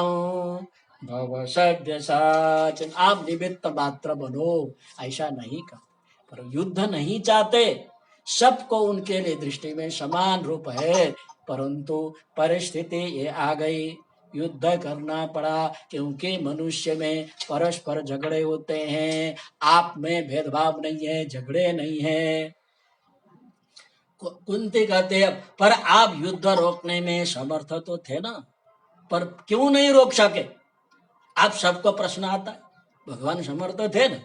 भव सव्यसाचिन, आप निमित्त मात्र बनो, ऐसा नहीं कहा। पर युद्ध नहीं चाहते, सबको उनके लिए दृष्टि में समान रूप है, परंतु परिस्थिति ये आ गई, युद्ध करना पड़ा, क्योंकि मनुष्य में परस्पर झगड़े होते हैं। आप में भेदभाव नहीं है, झगड़े नहीं है। कुंती कहते हैं पर आप युद्ध रोकने में समर्थ तो थे ना, पर क्यों नहीं रोक सके? आप सबको प्रश्न आता है, भगवान समर्थ थे ना,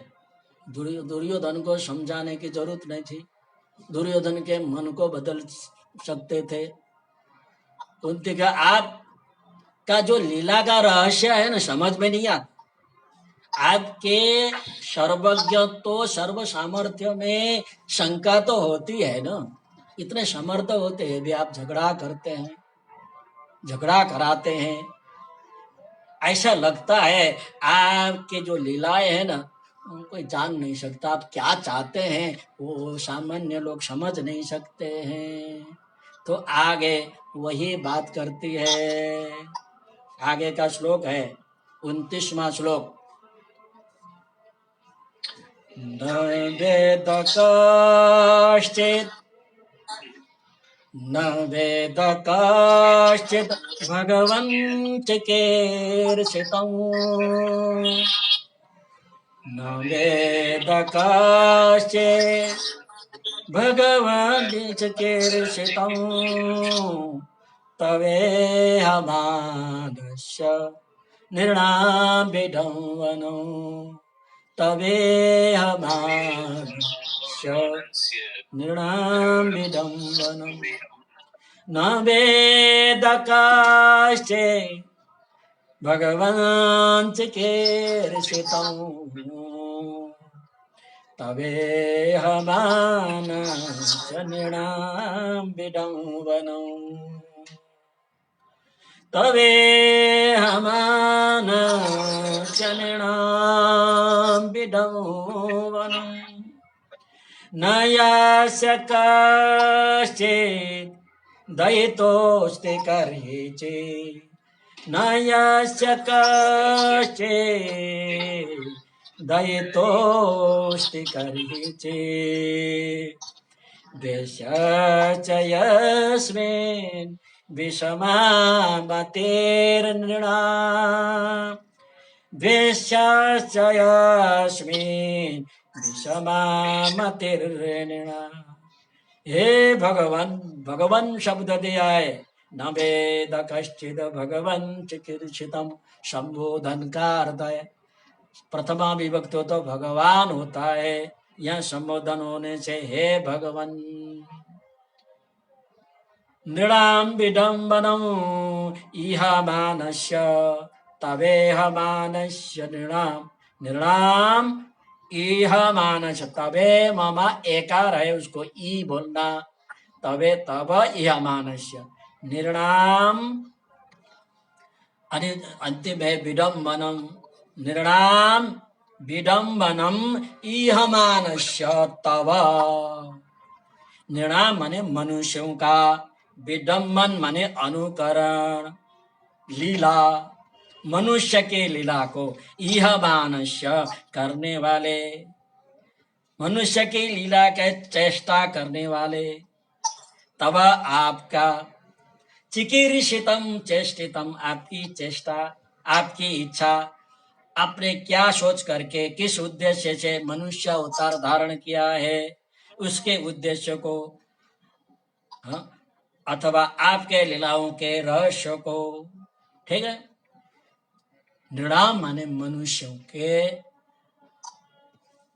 दुर्योधन को समझाने की जरूरत नहीं थी, दुर्योधन के मन को बदल सकते थे। कुंती का आपका जो लीला का रहस्य है ना, समझ में नहीं आता। आपके सर्वज्ञ तो सर्व सामर्थ्य में शंका तो होती है ना, इतने समर्थ होते हैं भी आप झगड़ा करते हैं, झगड़ा कराते हैं। ऐसा लगता है आपके जो लीलाएं है ना कोई जान नहीं सकता आप क्या चाहते हैं, वो सामान्य लोग समझ नहीं सकते हैं। तो आगे वही बात करती है। आगे का श्लोक है 29वां श्लोक। न वेद कश्चित् न वेद कश्चित् भगवन् चिकीर्षितम् न वेद कश्चित् भगवन् चिकीर्षितम् तवेहमानस्य नृणां विडम्बनो तवेहमानस्य नृणां विडम्बनम् न वेद कश्चित् भगवान् चिकीर्षितम् तवेहमानस्य नृणां विडम्बनम् तवेहमानस्य नृणां विडम्बनम् न यस्य कश्चित् दयितोऽस्ति कर्हिचित् न यस्य कश्चित् दयितोऽस्ति कर्हिचित् द्वेषश्च यस्मिन् विषमा मतिर्नृणाम् द्वेषश्च यस्मिन् विषमा मतिर्नृणाम्। हे भगवान, भगवान शब्द दिया है। न वेद कश्चिद भगवन् चिकीर्षितम्, संबोधन का अर्थ है प्रथमा विभक्त हो तो भगवान होता है। यह संबोधन होने से हे भगवान। नृणां विडम्बनम् इह मानस्य तवेह मानस्य नृणां इह मानस तवे मम एकार है उसको ई बोलना तवे तब इह मानस्य नृणां अंतिम है विडम्बनम नृणां विडम्बनम इह मानस्य तव। नृणाम माने मनुष्यों का, विडम्बन माने अनुकरण लीला, मनुष्य के लीला को इह मानस्य करने वाले, मनुष्य की लीला के चेष्टा करने वाले तब आपका चिकीर्षितम चेष्टितम आपकी चेष्टा आपकी इच्छा आपने क्या सोच करके किस उद्देश्य से मनुष्य अवतार धारण किया है उसके उद्देश्य को अथवा आपके लीलाओं के रहस्य को। ठीक है। नृणाम माने मनुष्यों के,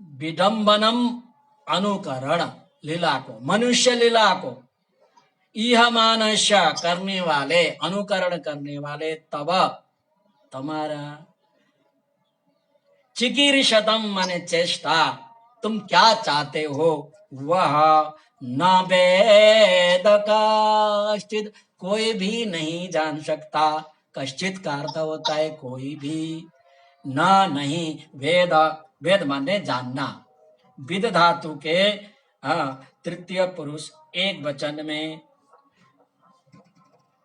विडम्बनम अनुकरण लीला को, मनुष्य लीला को, इह मानस्य करने वाले, अनुकरण करने वाले तब तुम्हारा, चिकीर्षतम माने चेष्टा, तुम क्या चाहते हो वह न वेद कश्चित कोई भी नहीं जान सकता। कश्चित का अर्थ होता है कोई भी, न नहीं, वेद वेद माने जानना, विद धातु के तृतीय पुरुष एक वचन में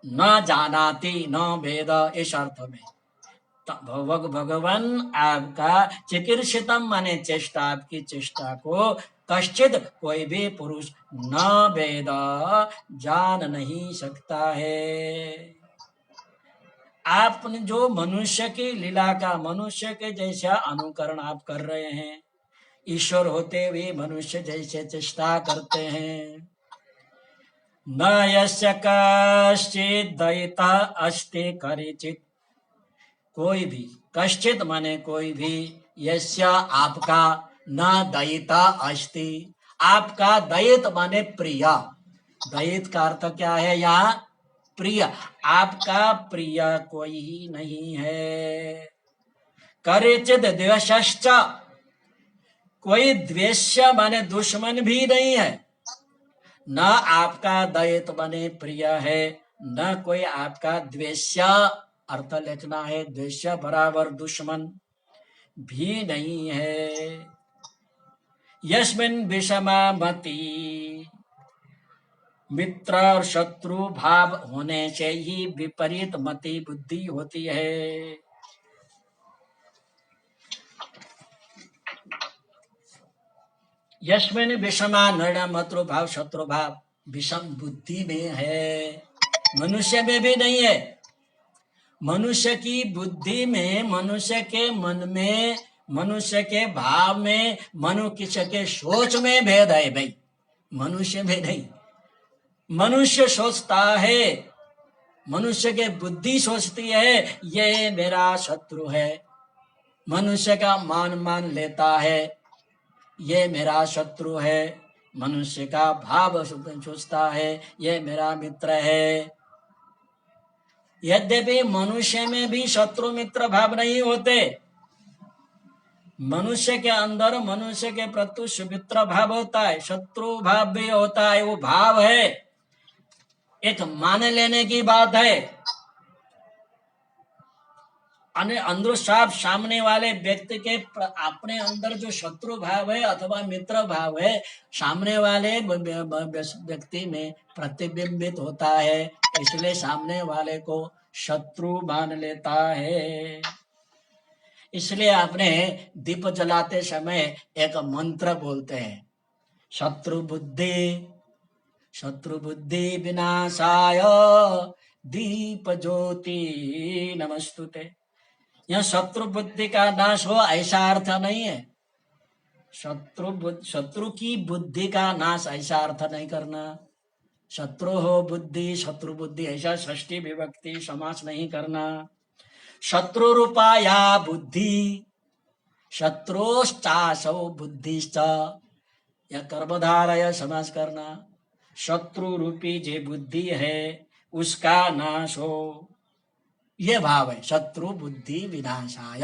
न जानाति न वेद इस अर्थ में भगवान आपका चिकीर्षितम माने चेष्टा, आपकी चेष्टा को कश्चित कोई भी पुरुष न वेद जान नहीं सकता है। आपने जो मनुष्य की लीला का, मनुष्य के जैसा अनुकरण आप कर रहे हैं, ईश्वर होते हुए मनुष्य जैसे चेष्टा करते हैं। न यस्य कश्चित् दयिता अस्ति करिचित् कोई भी, कश्चित माने कोई भी, यस्य आपका, न दयिता अस्ति आपका, दयित माने प्रिय, दयित का अर्थ क्या है यहाँ प्रिय, आपका प्रिय कोई ही नहीं है। करिचित द्वेषश्च कोई द्वेष्य माने दुश्मन भी नहीं है। न आपका दयित माने प्रिय है, न कोई आपका द्वेष्य, अर्थ लिखना है द्वेष्य बराबर दुश्मन, भी नहीं है। यस्मिन् विषमा मति, मित्र और शत्रु भाव होने से ही विपरीत मति बुद्धि होती है। यस्मिन् विषमा नृण मत्र भाव शत्रु भाव विषम बुद्धि में है, मनुष्य में भी नहीं है। मनुष्य की बुद्धि में, मनुष्य के मन में, मनुष्य के भाव में, मनुष्य के सोच में भेद है भाई, मनुष्य में नहीं। मनुष्य सोचता है, मनुष्य के बुद्धि सोचती है ये मेरा शत्रु है। मनुष्य का मान लेता है ये मेरा शत्रु है। मनुष्य का भाव सोचता है ये मेरा मित्र है। यद्यपि मनुष्य में भी शत्रु मित्र भाव नहीं होते, मनुष्य के अंदर मनुष्य के प्रति मित्र भाव होता है, शत्रु भाव भी होता है। वो भाव है, एक मान लेने की बात है। अंदर साफ सामने वाले व्यक्ति के अपने अंदर जो शत्रु भाव है अथवा मित्र भाव है, सामने वाले व्यक्ति में प्रतिबिंबित होता है, इसलिए सामने वाले को शत्रु मान लेता है। इसलिए आपने दीप जलाते समय एक मंत्र बोलते हैं, शत्रु बुद्धि विनाशाय दीप ज्योति नमस्तुते। यह शत्रु बुद्धि का नाश हो ऐसा अर्थ नहीं है। शत्रु की बुद्धि का नाश ऐसा अर्थ नहीं करना। शत्रु हो बुद्धि, शत्रु बुद्धि ऐसा षष्ठी विभक्ति समास नहीं करना। शत्रु रूपाया बुद्धि, शत्रुश्चासौ बुद्धिश्च, या कर्मधारय समास करना। शत्रु रूपी जे बुद्धि है उसका नाश हो, ये भाव है। शत्रु बुद्धि विनाशाय,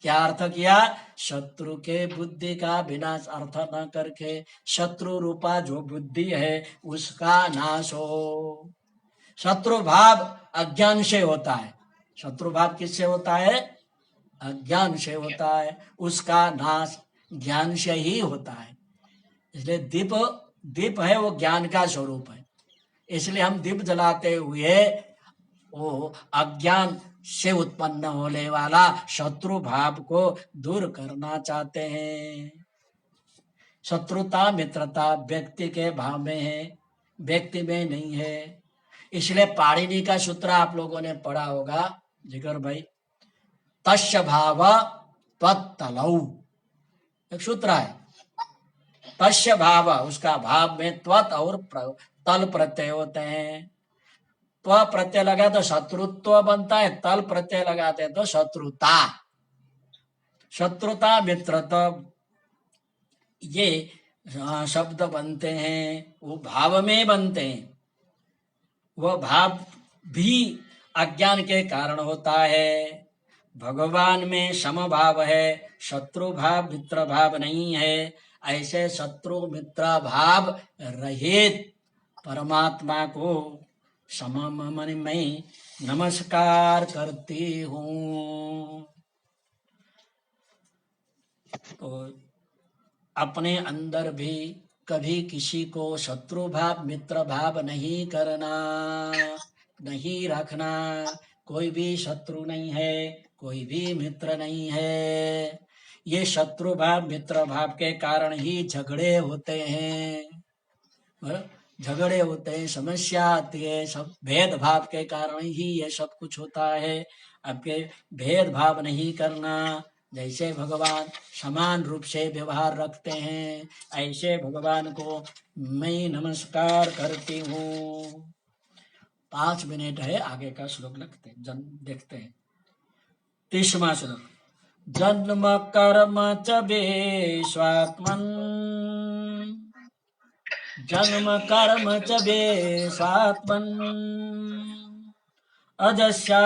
क्या अर्थ किया? शत्रु के बुद्धि का विनाश अर्थ न करके शत्रु रूपा जो बुद्धि है उसका नाश हो। शत्रु भाव अज्ञान से होता है। शत्रु भाव किससे होता है? अज्ञान से होता है। उसका नाश ज्ञान से ही होता है। इसलिए दीप है वो ज्ञान का स्वरूप है। इसलिए हम दीप जलाते हुए वो अज्ञान से उत्पन्न होने वाला शत्रु भाव को दूर करना चाहते हैं। शत्रुता मित्रता व्यक्ति के भाव में है, व्यक्ति में नहीं है। इसलिए पाणिनि का सूत्र आप लोगों ने पढ़ा होगा जिगर भाई, तस्य भाव त्वत्तलौ, एक सूत्र है। तस्य भाव, उसका भाव में त्वत और तल प्रत्यय होते हैं। त्व प्रत्यय लगा तो शत्रुत्व बनता है, तल प्रत्यय लगाते तो शत्रुता। शत्रुता मित्रता ये शब्द बनते हैं, वो भाव में बनते हैं। वह भाव भी अज्ञान के कारण होता है। भगवान में समभाव है, शत्रु भाव मित्र भाव नहीं है। ऐसे शत्रु मित्र भाव रहित परमात्मा को सममन में नमस्कार करती हूँ। तो अपने अंदर भी कभी किसी को शत्रु भाव मित्र भाव नहीं करना, नहीं रखना। कोई भी शत्रु नहीं है, कोई भी मित्र नहीं है। ये शत्रु भाव मित्र भाव के कारण ही झगड़े होते हैं, झगड़े होते हैं, समस्या आती है। सब भेदभाव के कारण ही ये सब कुछ होता है। आपके भेदभाव नहीं करना। जैसे भगवान समान रूप से व्यवहार रखते हैं, ऐसे भगवान को मैं नमस्कार करती हूँ। 5 मिनट है, आगे का श्लोक देखते हैं। 30वां श्लोक। जन्म कर्म च वेश्वात्मन्, जन्म कर्म च वेश्वात्मन्, अजस्या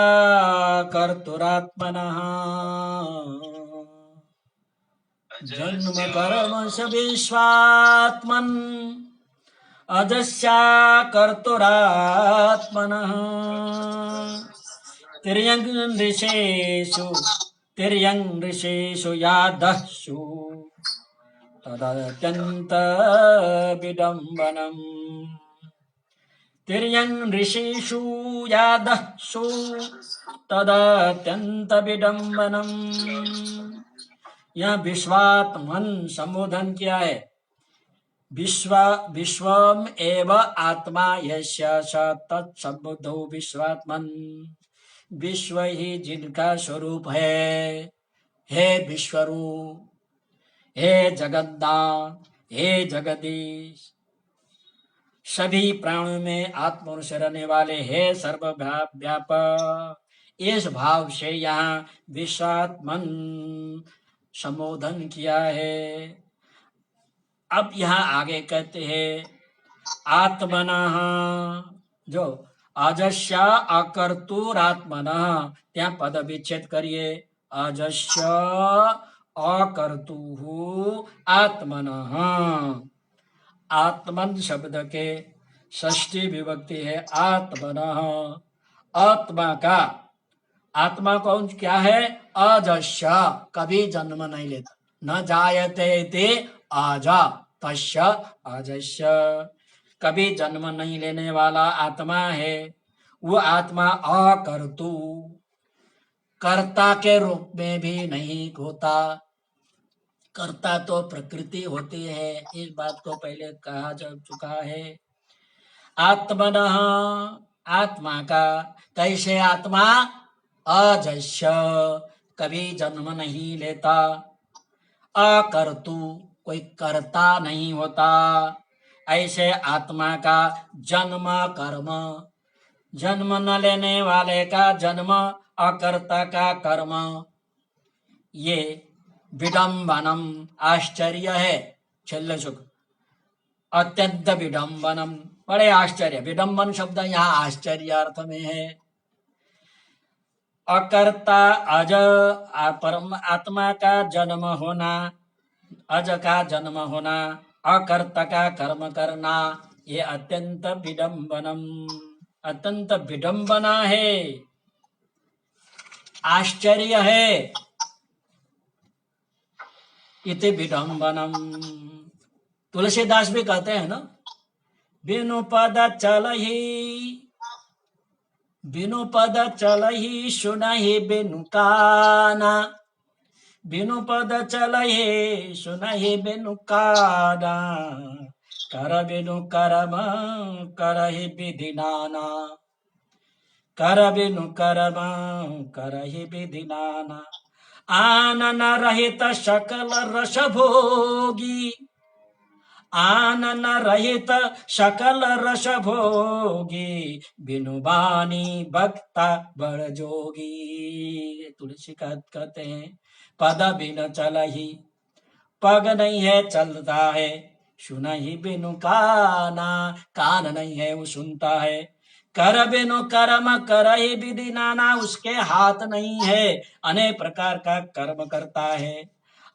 कर्तुरात्मनः, जन्म कर्म च वेश्वात्मन्, अजस्या कर्तुरात्मनः, तिर्यङ् दृशेषु तिर्यं ऋषिषु यादःषु तदत्यन्त विडम्बनम्। तिर्यं ऋषिषु यादःषु तदत्यंत विडम्बनम्। यह विश्वात्मन संबोधन किया है। विश्वम एव आत्मा यस्य स तत्सम्बुद्धो विश्वात्मन। विश्व ही जिनका स्वरूप है। हे विश्वरूप, हे जगन्नाथ, हे जगदीश, सभी प्राणियों में आत्मा से रहने वाले हे सर्वव्यापक, इस भाव से यहाँ विश्वात्मन संबोधन किया है। अब यहाँ आगे कहते हैं आत्मनः, जो अजस्य अकर्तुरात्मनः, ત્યાં પદ વિચ્છેદ કરીએ। अजस्य अकर्तुः आत्मनः। आत्मन शब्द के षष्ठी विभक्ति है आत्मनः। आत्मा का, आत्मा कौन क्या है? अजस्य, कभी जन्म नहीं लेता। न जायते ते आजा तस्य अजस्य, कभी जन्म नहीं लेने वाला आत्मा है। वो आत्मा अकर्तु, कर्ता के रूप में भी नहीं होता। कर्ता तो प्रकृति होती है, इस बात को पहले कहा जा चुका है। आत्मनः, आत्मा का, कैसे आत्मा? अजस्य, कभी जन्म नहीं लेता। अकर्तु, कोई कर्ता नहीं होता। ऐसे आत्मा का जन्म कर्म, जन्म न लेने वाले का जन्म, अकर्ता का कर्म, ये विडम्बनम आश्चर्य है। छेल्ले सुख अत्यंत विडम्बनम, बड़े आश्चर्य। विडम्बन शब्द यहाँ आश्चर्य अर्थ में है। अकर्ता अज, परम आत्मा का जन्म होना, अज का जन्म होना, अकर्ता का कर्म करना, ये अत्यंत विडम्बनम, अत्यंत विडम्बना है, आश्चर्य है। इति विडम्बनम। तुलसीदास भी कहते हैं ना, बिनु पद चलहि, बिनु पद चलहि सुनहि बिनु काना, बिनु पद चलहि सुनहि बिनु काना, कर बिनु करम करहि विधि नाना, कर बिनु करम करहि विधि नाना। आनन रहित सकल रस भोगी, आनन रहित सकल रस भोगी, बिनु बानी भक्ता बड़ जोगी। तुलसी कहते हैं पद बिन चलहि, पग नहीं है चलता है। सुनहि बिनु काना, कान नहीं है वो सुनता है। कर बिनु कर्म करहि विधि नाना, उसके हाथ नहीं है, अनेक प्रकार का कर्म करता है।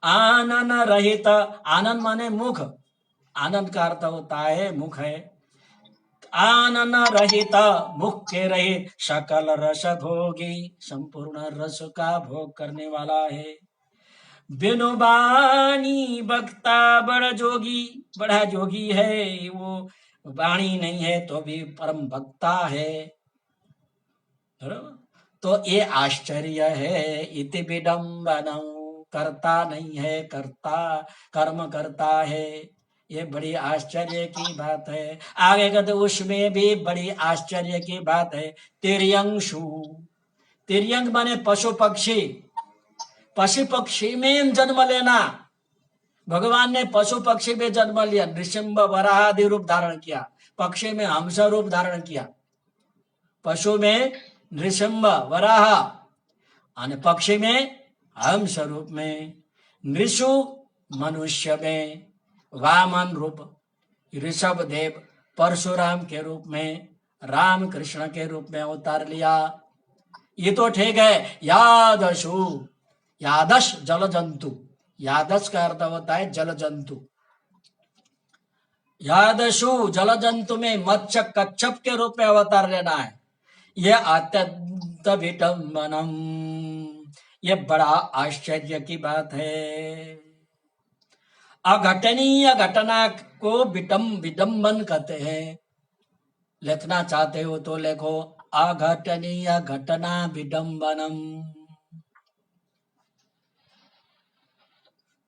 आनन रहित, आनंद माने मुख, आनंद का अर्थ होता है मुख है। आनन रहित, मुख के रहित, सकल रस भोगी, संपूर्ण रस का भोग करने वाला है। बिनु बानी बक्ता बड़ जोगी, बड़ा जोगी है वो, वाणी नहीं है तो भी परम भक्ता है। तो ये आश्चर्य है। इति विडम्बनम, करता नहीं है, करता कर्म करता है, ये बड़ी आश्चर्य की बात है। आगे कहते उसमें भी बड़ी आश्चर्य की बात है। तिर्यंशु, तिर्यंग माने पशु पक्षी, पशु पक्षी में जन्म लेना। भगवान ने पशु पक्षी में जन्म लिया, नृसिंह वराह आदि रूप धारण किया, पक्षी में हंस रूप धारण किया। पशु में नृसिंह वराह और पक्षी में हंस रूप में, नृषु मनुष्य में, वामन रूप ऋषभ देव परशुराम के रूप में, राम कृष्ण के रूप में अवतार लिया। ये तो ठीक है। यादशु, यादश जल जंतु, यादश का अर्थ होता है जल जंतु। यादशु जल जंतु में मत्स्य कच्छप के रूप में अवतार लेना है। यह अत्यंत विडम्बनम, ये बड़ा आश्चर्य की बात है। अघटनीय घटना को विडम्बन कहते हैं। लिखना चाहते हो तो लिखो अघटनीय घटना विडम्बनम।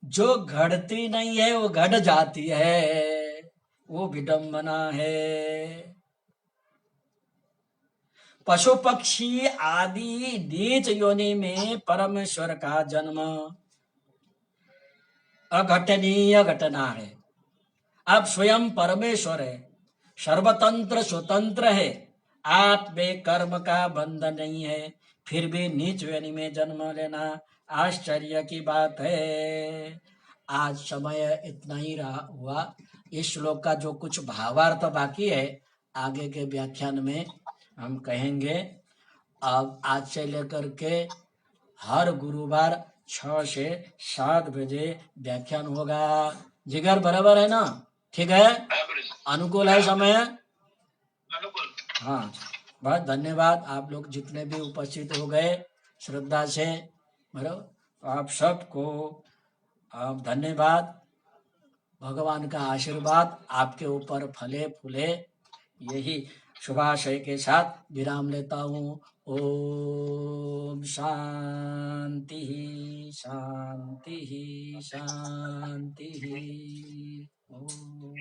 जो घटती नहीं है वो घट जाती है, वो विडम्बना है। पशु पक्षी आदि नीच योनि में परमेश्वर का जन्म अघटनीय घटना है। आप स्वयं परमेश्वर है, सर्वतंत्र स्वतंत्र है, आप में कर्म का बंधन नहीं है, फिर भी नीच योनि में जन्म लेना आश्चर्य की बात है। आज समय इतना ही रहा हुआ। इस श्लोक का जो कुछ भावार्थ बाकी है आगे के व्याख्यान में हम कहेंगे। अब आज से लेकर के हर गुरुवार 6 से 7 बजे व्याख्यान होगा। जिगर बराबर है ना? ठीक है, अनुकूल है समय? हाँ, बहुत धन्यवाद आप लोग जितने भी उपस्थित हो गए श्रद्धा से, बराबर आप सबको आप धन्यवाद। भगवान का आशीर्वाद आपके ऊपर फले फूले, यही शुभाशय के साथ विराम लेता हूँ। ओम शांति शांति शांति। ओम।